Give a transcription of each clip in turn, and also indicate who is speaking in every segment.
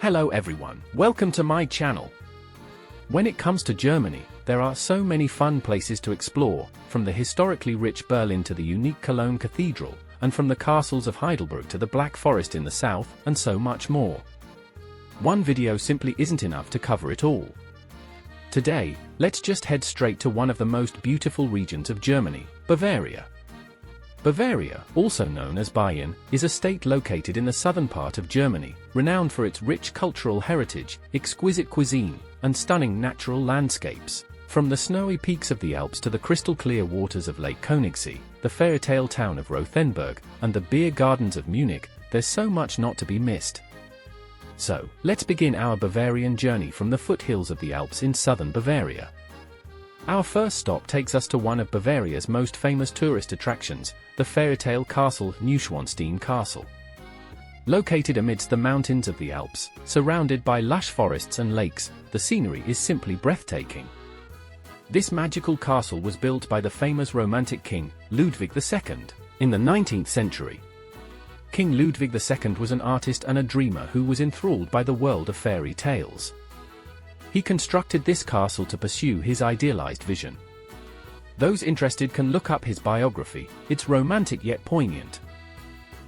Speaker 1: Hello everyone, welcome to my channel. When it comes to Germany, there are so many fun places to explore, from the historically rich Berlin to the unique Cologne Cathedral, and from the castles of Heidelberg to the Black Forest in the south, and so much more. One video simply isn't enough to cover it all. Today, let's just head straight to one of the most beautiful regions of Germany, Bavaria. Bavaria, also known as Bayern, is a state located in the southern part of Germany, renowned for its rich cultural heritage, exquisite cuisine, and stunning natural landscapes. From the snowy peaks of the Alps to the crystal-clear waters of Lake Königssee, the fairy-tale town of Rothenburg, and the beer gardens of Munich, there's so much not to be missed. So, let's begin our Bavarian journey from the foothills of the Alps in southern Bavaria. Our first stop takes us to one of Bavaria's most famous tourist attractions, the fairy-tale castle Neuschwanstein Castle. Located amidst the mountains of the Alps, surrounded by lush forests and lakes, the scenery is simply breathtaking. This magical castle was built by the famous Romantic king, Ludwig II, in the 19th century. King Ludwig II was an artist and a dreamer who was enthralled by the world of fairy tales. He constructed this castle to pursue his idealized vision. Those interested can look up his biography, it's romantic yet poignant.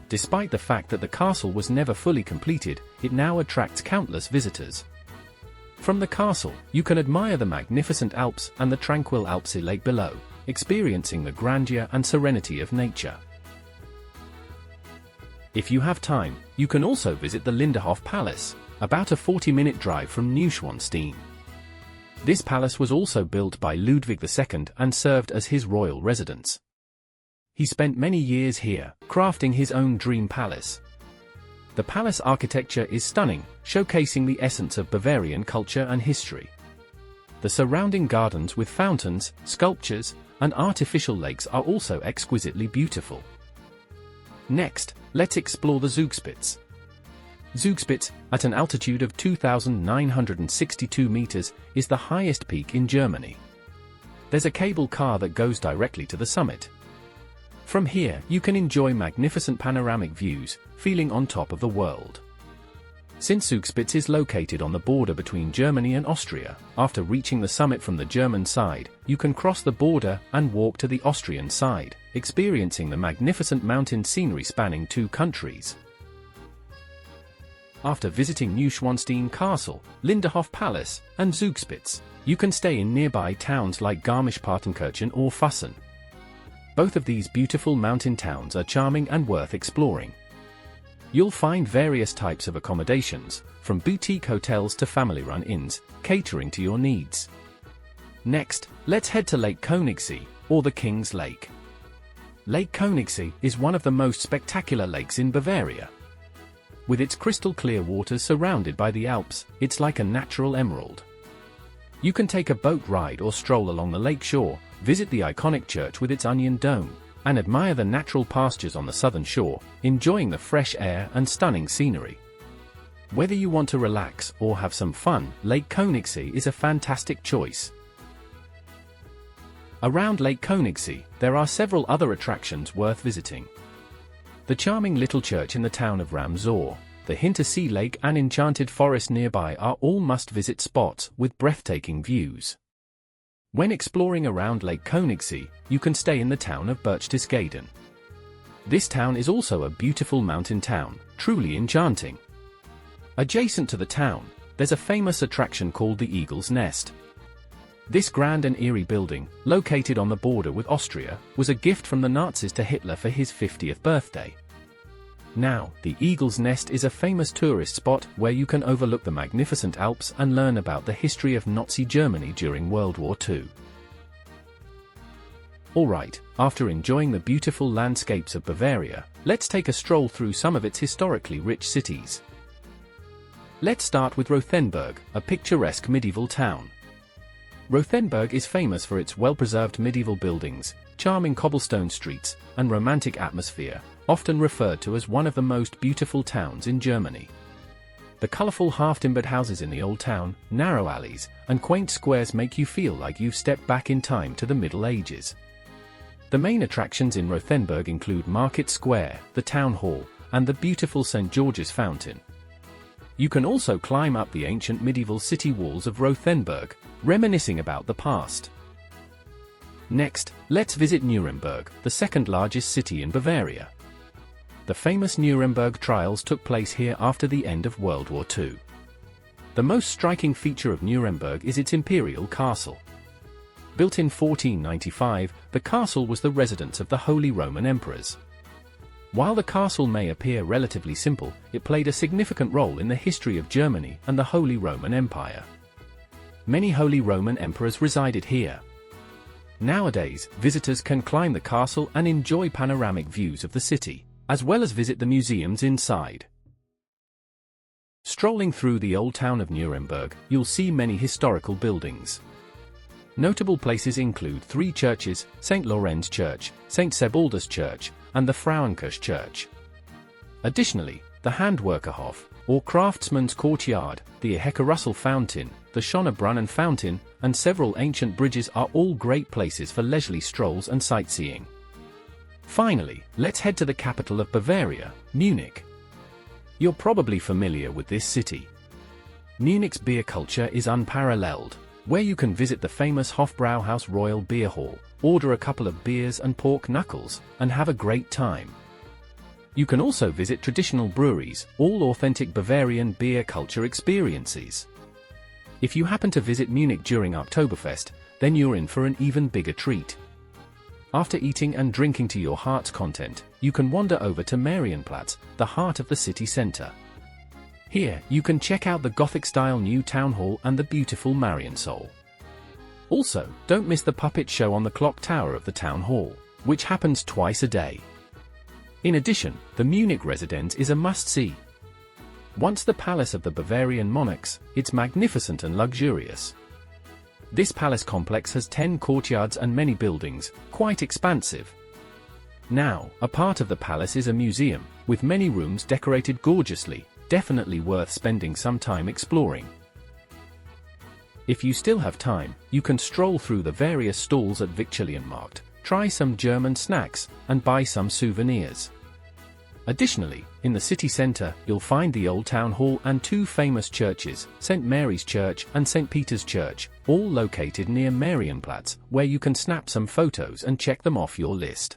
Speaker 1: Despite the fact that the castle was never fully completed, it now attracts countless visitors. From the castle, you can admire the magnificent Alps and the tranquil Alpsee Lake below, experiencing the grandeur and serenity of nature. If you have time, you can also visit the Linderhof Palace, about a 40-minute drive from Neuschwanstein. This palace was also built by Ludwig II and served as his royal residence. He spent many years here, crafting his own dream palace. The palace architecture is stunning, showcasing the essence of Bavarian culture and history. The surrounding gardens with fountains, sculptures, and artificial lakes are also exquisitely beautiful. Next, let's explore the Zugspitze. Zugspitze, at an altitude of 2,962 meters, is the highest peak in Germany. There's a cable car that goes directly to the summit. From here, you can enjoy magnificent panoramic views, feeling on top of the world. Since Zugspitze is located on the border between Germany and Austria, after reaching the summit from the German side, you can cross the border and walk to the Austrian side, experiencing the magnificent mountain scenery spanning two countries. After visiting Neuschwanstein Castle, Linderhof Palace, and Zugspitze, you can stay in nearby towns like Garmisch-Partenkirchen or Füssen. Both of these beautiful mountain towns are charming and worth exploring. You'll find various types of accommodations, from boutique hotels to family-run inns, catering to your needs. Next, let's head to Lake Königssee, or the King's Lake. Lake Königssee is one of the most spectacular lakes in Bavaria. With its crystal-clear waters surrounded by the Alps, it's like a natural emerald. You can take a boat ride or stroll along the lake shore, visit the iconic church with its onion dome, and admire the natural pastures on the southern shore, enjoying the fresh air and stunning scenery. Whether you want to relax or have some fun, Lake Königssee is a fantastic choice. Around Lake Königssee, there are several other attractions worth visiting. The charming little church in the town of Ramsor, the Hintersee Lake and enchanted forest nearby are all must-visit spots with breathtaking views. When exploring around Lake Königssee, you can stay in the town of Berchtesgaden. This town is also a beautiful mountain town, truly enchanting. Adjacent to the town, there's a famous attraction called the Eagle's Nest. This grand and eerie building, located on the border with Austria, was a gift from the Nazis to Hitler for his 50th birthday. Now, the Eagle's Nest is a famous tourist spot where you can overlook the magnificent Alps and learn about the history of Nazi Germany during World War II. Alright, after enjoying the beautiful landscapes of Bavaria, let's take a stroll through some of its historically rich cities. Let's start with Rothenburg, a picturesque medieval town. Rothenburg is famous for its well-preserved medieval buildings, charming cobblestone streets, and romantic atmosphere, often referred to as one of the most beautiful towns in Germany. The colorful half-timbered houses in the old town, narrow alleys, and quaint squares make you feel like you've stepped back in time to the Middle Ages. The main attractions in Rothenburg include Market Square, the Town Hall, and the beautiful St. George's Fountain. You can also climb up the ancient medieval city walls of Rothenburg, reminiscing about the past. Next, let's visit Nuremberg, the second largest city in Bavaria. The famous Nuremberg trials took place here after the end of World War II. The most striking feature of Nuremberg is its imperial castle. Built in 1495, the castle was the residence of the Holy Roman Emperors. While the castle may appear relatively simple, it played a significant role in the history of Germany and the Holy Roman Empire. Many Holy Roman emperors resided here. Nowadays, visitors can climb the castle and enjoy panoramic views of the city, as well as visit the museums inside. Strolling through the old town of Nuremberg, you'll see many historical buildings. Notable places include three churches: St. Lorenz Church, St. Sebaldus Church, and the Frauenkirche Church. Additionally, the Handwerkerhof, or Craftsman's Courtyard, the Ehecke-Russell Fountain, the Schönebrunnen Fountain, and several ancient bridges are all great places for leisurely strolls and sightseeing. Finally, let's head to the capital of Bavaria, Munich. You're probably familiar with this city. Munich's beer culture is unparalleled, where you can visit the famous Hofbrauhaus Royal Beer Hall, order a couple of beers and pork knuckles, and have a great time. You can also visit traditional breweries, all authentic Bavarian beer culture experiences. If you happen to visit Munich during Oktoberfest, then you're in for an even bigger treat. After eating and drinking to your heart's content, you can wander over to Marienplatz, the heart of the city center. Here, you can check out the Gothic-style new town hall and the beautiful Mariensäule. Also, don't miss the puppet show on the clock tower of the town hall, which happens twice a day. In addition, the Munich Residenz is a must-see. Once the palace of the Bavarian monarchs, it's magnificent and luxurious. This palace complex has 10 courtyards and many buildings, quite expansive. Now, a part of the palace is a museum, with many rooms decorated gorgeously, definitely worth spending some time exploring. If you still have time, you can stroll through the various stalls at Viktualienmarkt, try some German snacks, and buy some souvenirs. Additionally, in the city center, you'll find the Old Town Hall and two famous churches, St. Mary's Church and St. Peter's Church, all located near Marienplatz, where you can snap some photos and check them off your list.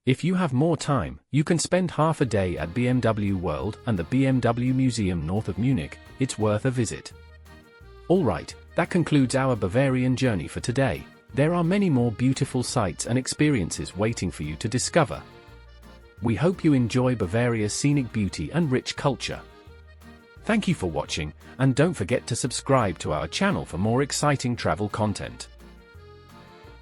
Speaker 1: If you have more time, you can spend half a day at BMW World and the BMW Museum north of Munich. It's worth a visit. Alright, that concludes our Bavarian journey for today. There are many more beautiful sights and experiences waiting for you to discover. We hope you enjoy Bavaria's scenic beauty and rich culture. Thank you for watching, and don't forget to subscribe to our channel for more exciting travel content.